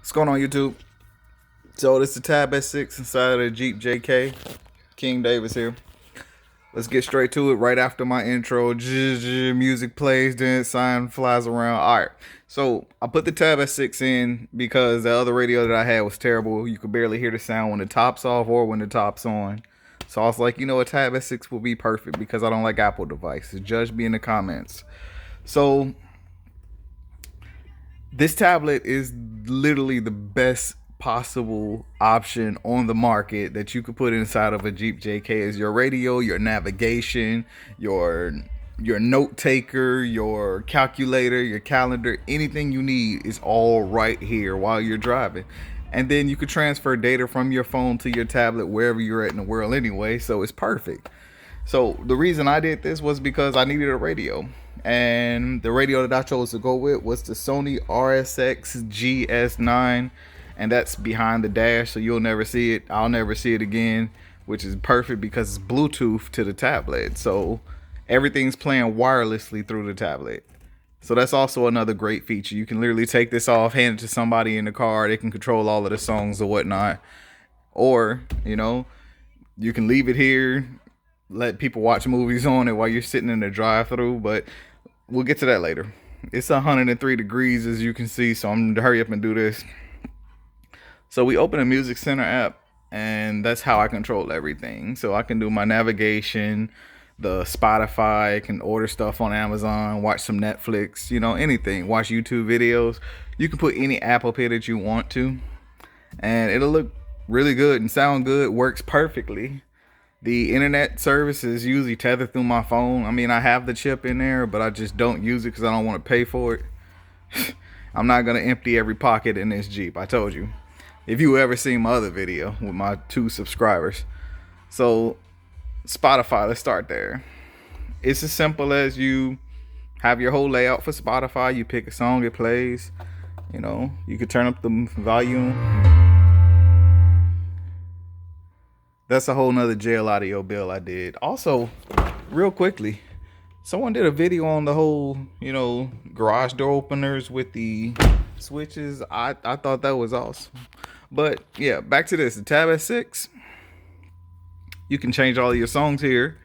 What's going on, YouTube? So this is the Tab S6 inside of the Jeep JK. King Davis here. Let's get straight to it. Right after my intro, music plays, then sign flies around. All right. So I put the Tab S6 in because the other radio that I had was terrible. You could barely hear the sound when the top's off or when the top's on. So I was like, a Tab S6 will be perfect because I don't like Apple devices. Judge me in the comments. So this tablet is literally the best possible option on the market that you could put inside of a Jeep JK. Is your radio, your navigation, your note taker, your calculator, your calendar, anything you need is all right here while you're driving. And then you could transfer data from your phone to your tablet wherever you're at in the world anyway, so it's perfect. So the reason I did this was because I needed a radio. And the radio that I chose to go with was the Sony RSX-GS9. And that's behind the dash, so you'll never see it. I'll never see it again, which is perfect because it's Bluetooth to the tablet. So everything's playing wirelessly through the tablet. So that's also another great feature. You can literally take this off, hand it to somebody in the car. They can control all of the songs or whatnot. Or, you can leave it here, let people watch movies on it while you're sitting in the drive-thru, but we'll get to that later. It's 103 degrees, as you can see, so I'm gonna hurry up and do this. So we open a Music Center app, and that's how I control everything. So I can do my navigation, the Spotify, I can order stuff on Amazon, watch some Netflix, anything, watch YouTube videos. You can put any app up here that you want to, and it'll look really good and sound good, works perfectly. The internet service is usually tethered through my phone. I mean, I have the chip in there, but I just don't use it because I don't want to pay for it. I'm not going to empty every pocket in this Jeep. I told you. If you ever seen my other video with my 2 subscribers. So, Spotify, let's start there. It's as simple as you have your whole layout for Spotify. You pick a song, it plays. You could turn up the volume. That's a whole nother jail audio bill I did. Also, real quickly, someone did a video on the whole, garage door openers with the switches. I thought that was awesome. But yeah, back to this. The Tab S6. You can change all of your songs here.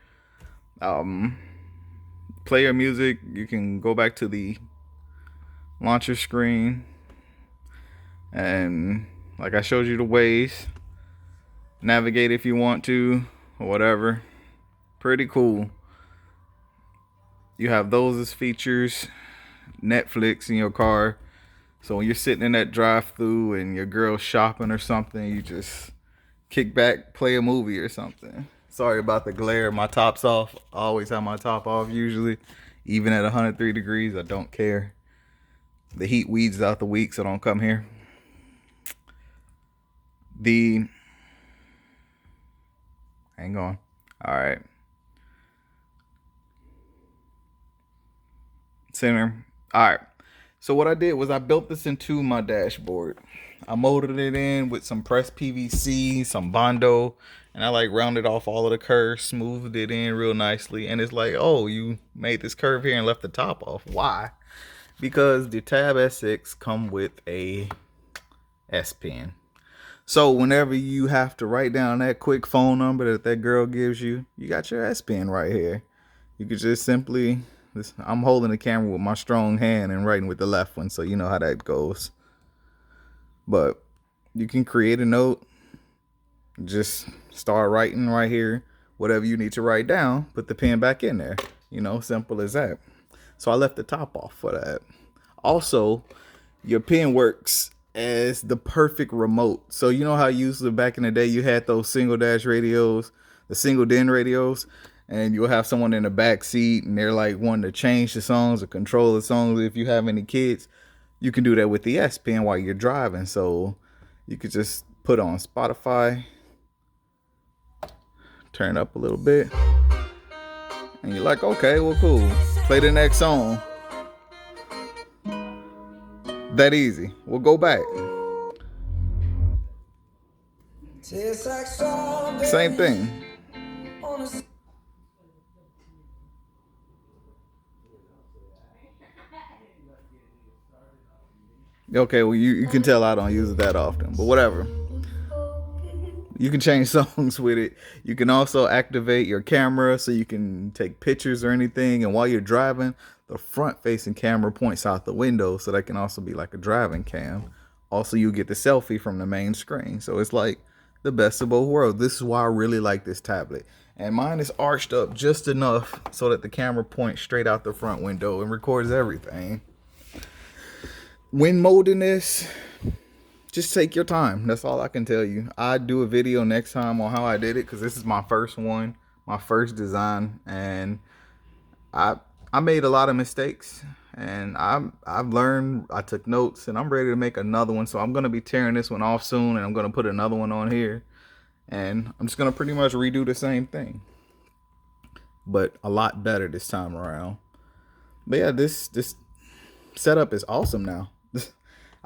Play your music. You can go back to the launcher screen. And like I showed you the ways. Navigate if you want to, or whatever. Pretty cool. You have those as features. Netflix in your car. So when you're sitting in that drive-thru and your girl's shopping or something, you just kick back, play a movie or something. Sorry about the glare. My top's off. I always have my top off usually. Even at 103 degrees, I don't care. The heat weeds out the week, so don't come here. Hang on. All right. Center. All right. So what I did was I built this into my dashboard. I molded it in with some pressed PVC, some Bondo, and I rounded off all of the curves, smoothed it in real nicely. And it's like, oh, you made this curve here and left the top off. Why? Because the Tab S6 come with a S Pen. So whenever you have to write down that quick phone number that girl gives you, you got your S Pen right here. You could just simply, I'm holding the camera with my strong hand and writing with the left one, so you know how that goes. But you can create a note, just start writing right here. Whatever you need to write down, put the pen back in there. Simple as that. So I left the top off for that. Also, your pen works as the perfect remote. So you know how usually back in the day you had those single dash radios, the single DIN radios, and you'll have someone in the back seat and they're wanting to change the songs or control the songs. If you have any kids, you can do that with the S Pen while you're driving. So you could just put on Spotify, turn it up a little bit, and you're like, okay, well, cool. Play the next song. That easy. We'll go back. Same thing. Okay, well you can tell I don't use it that often, but whatever. You can change songs with it. You can also activate your camera so you can take pictures or anything. And while you're driving, the front facing camera points out the window, so that can also be like a driving cam. Also, you get the selfie from the main screen. So it's like the best of both worlds. This is why I really like this tablet. And mine is arched up just enough so that the camera points straight out the front window and records everything. When molding this, just take your time. That's all I can tell you. I'd do a video next time on how I did it, because this is my first one, my first design, and I made a lot of mistakes, and I've learned. I took notes, and I'm ready to make another one. So I'm gonna be tearing this one off soon, and I'm gonna put another one on here, and I'm just gonna pretty much redo the same thing, but a lot better this time around. But yeah, this setup is awesome now.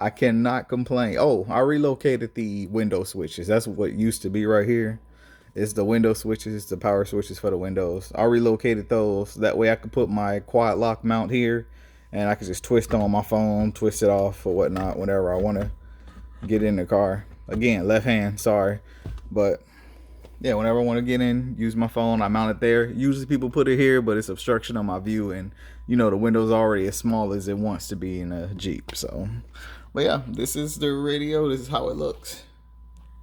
I cannot complain. Oh, I relocated the window switches. That's what used to be right here. It's the window switches, the power switches for the windows. I relocated those. That way I could put my quad lock mount here, and I could just twist on my phone, twist it off or whatnot whenever I want to get in the car. Again, left hand, sorry. But yeah, whenever I want to get in, use my phone, I mount it there. Usually people put it here, but it's obstruction on my view, and you know the window's already as small as it wants to be in a Jeep. So, but yeah, this is the radio. This is how it looks.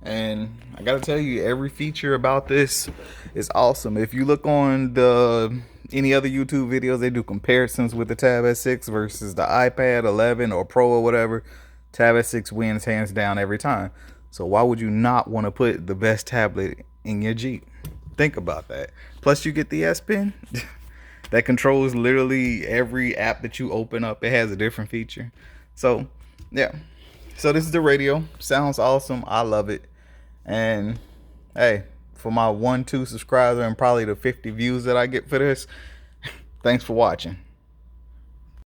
And I gotta tell you, every feature about this is awesome. If you look on the any other YouTube videos, they do comparisons with the Tab S6 versus the iPad 11 or Pro or whatever. Tab S6 wins hands down every time. So why would you not want to put the best tablet in your Jeep? Think about that. Plus you get the S Pen that controls literally every app that you open up. It has a different feature. So yeah. So this is the radio. Sounds awesome. I love it. And hey, for my 1-2 subscriber and probably the 50 views that I get for this, thanks for watching.